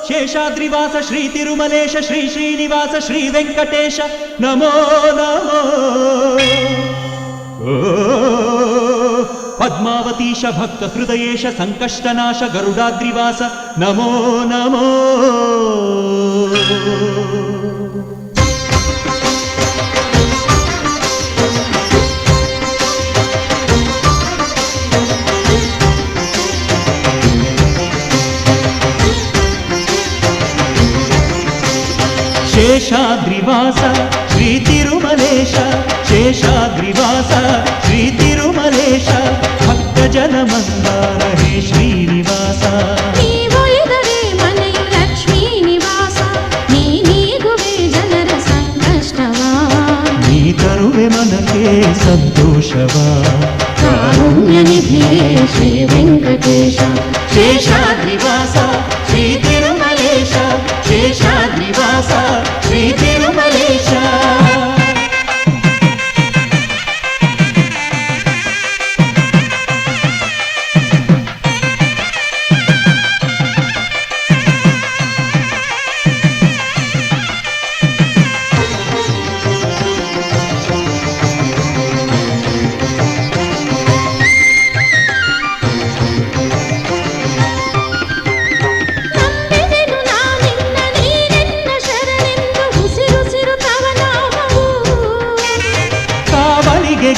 ಶೇಷಾದ್ರಿವಾಸ ಶ್ರೀ ತಿರುಮಲೇಶ ಶ್ರೀ ಶ್ರೀನಿವಾಸ ಶ್ರೀ ವೆಂಕಟೇಶ ನಮೋ ನಮೋ. ಪದ್ಮಾವತೀಶ ಭಕ್ತ ಹೃದಯೇಶ ಸಂಕಷ್ಟನಾಶ ಗರುಡಾದ್ರಿವಾಸ ನಮೋ ನಮೋ. ಶೇಷಾದ್ರಿವಾಸ ಶ್ರೀ ತಿರುಮಲೇಶ ಶೇಷಾದ್ರಿವಾಸ ಶ್ರೀ ತಿರುಮಲೇಶ ಭಕ್ತ ಜನ ಮಂದಾರ ಹೇ ಶ್ರೀನಿವಾಸ. ನೀವೊಲಿದರೆ ಮನೆಯು ಲಕ್ಷ್ಮೀ ನಿವಾಸ, ನೀಗುವೆ ಜನರ ಸಂಕಷ್ಟವ, ನೀ ತರುವೆ ಮನಕ್ಕೆ ಸಂತೋಷವ. ಕಾರುಣ್ಯ ನಿಧಿಯೇ ಶ್ರೀ ವೆಂಕಟೇಶ. ಶೇಷಾದ್ರಿವಾಸ ಶ್ರೀ ತಿರುಮಲೇಶ ಶೇಷಾದ್ರಿವಾಸ ಶ್ರೀ ತಿರುಮಲೇಶ.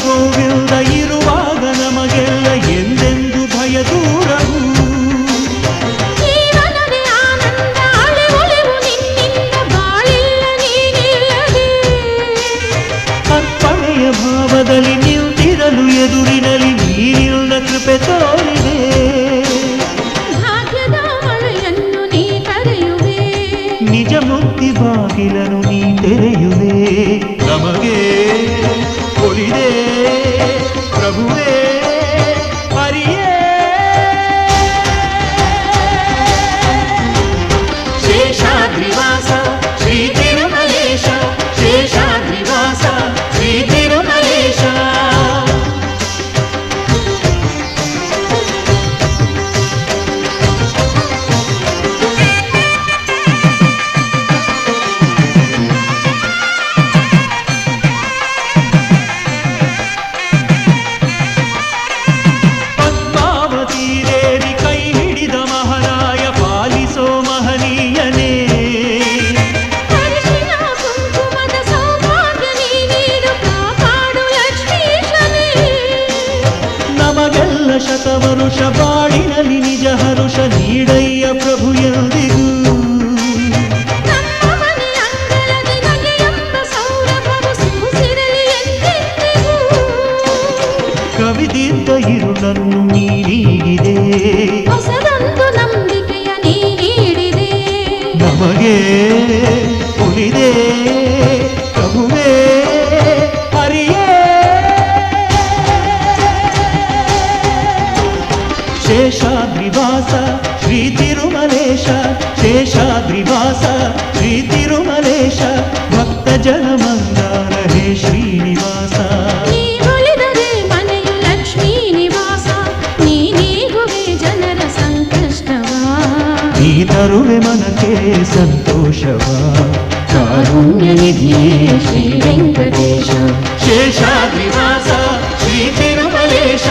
ಗೋವಿಂದ ಇರುವಾಗ ನಮಗೆಲ್ಲ ಎಂದೆಂದು ಭಯ ದೂರವು. ಜೀವನವೇ ಆನಂದ ಅಳೆವೊಳೆವು ನಿನ್ನಿಂದ ಬಾಳಿಲ್ಲ ನೀನಿಲ್ಲದೆ. ಅರ್ಪಣೆಯ ಭಾವದಲ್ಲಿ ನಿಂತಿರಲು ಎದುರಿನಲ್ಲಿ ನೀನಿಲ್ಲ ಕೃಪೆ ತೋರಿದೆ. ಭಾಗ್ಯದ ಮಳೆಯನ್ನು ನೀ ಕರೆಯುವೆ, ನಿಜ ಮುಕ್ತಿ ಬಾಗಿಲನು ನೀ ತೆರೆಯುವೆ. ನಮಗೆ ಒಲಿದೆ ಪ್ರಭುವೇ ಹರಿಯೇ. ಶೇಷಾದ್ರಿವಾಸ ಶ್ರೀ ತಿರುಮಲೇಶ ಶೇಷಾದ್ರಿವಾಸ ಶ್ರೀ ತಿರುಮಲೇಶ. ಶತವರುಷ ಬಾಳಿನಲ್ಲಿ ನಿಜ ಹರುಷ ನೀಡಯ್ಯ ಪ್ರಭು ಎಂದಿಗೂ. ನಮ್ಮ ಮನೆ ಅಂಗಳದಿ ನಗೆಯೆಂಬ ಸೌರಭವು ಸೂಸಿರಲಿ ಎಂದೆಂದಿಗೂ. ಕವಿದಿದ್ದ ಇರುಳನ್ನು ನೀಡಿದೆ, ಹೊಸದೊಂದು ನಂಬಿಕೆಯ ನೀ ನೀಡಿದೆ. ನಮಗೆ ಉಳಿದೆ ಪ್ರಭುವೇ ಹರಿಯೇ. ಶೇಷಾದ್ರಿವಾಸ ಶ್ರೀ ತಿರುಮಲೇಶ ಶೇಷಾದ್ರಿವಾಸ ಶ್ರೀ ತಿರುಮಲೇಶ ಭಕ್ತ ಜನ ಮಂದಾರ ಹೇ ಶ್ರೀನಿವಾಸ. ನೀವೊಲಿದರೆ ಮನೆಯು ಲಕ್ಷ್ಮೀ ನಿವಾಸ, ನೀಗುವೆ ಜನರ ಸಂಕಷ್ಟವ, ನೀ ತರುವೆ ಮನಕ್ಕೆ ಸಂತೋಷವ. ಕಾರುಣ್ಯ ನಿಧಿಯೇ ಶ್ರೀ ವೆಂಕಟೇಶ. ಶೇಷಾದ್ರಿವಾಸ ಶ್ರೀ ತಿರುಮಲೇಶ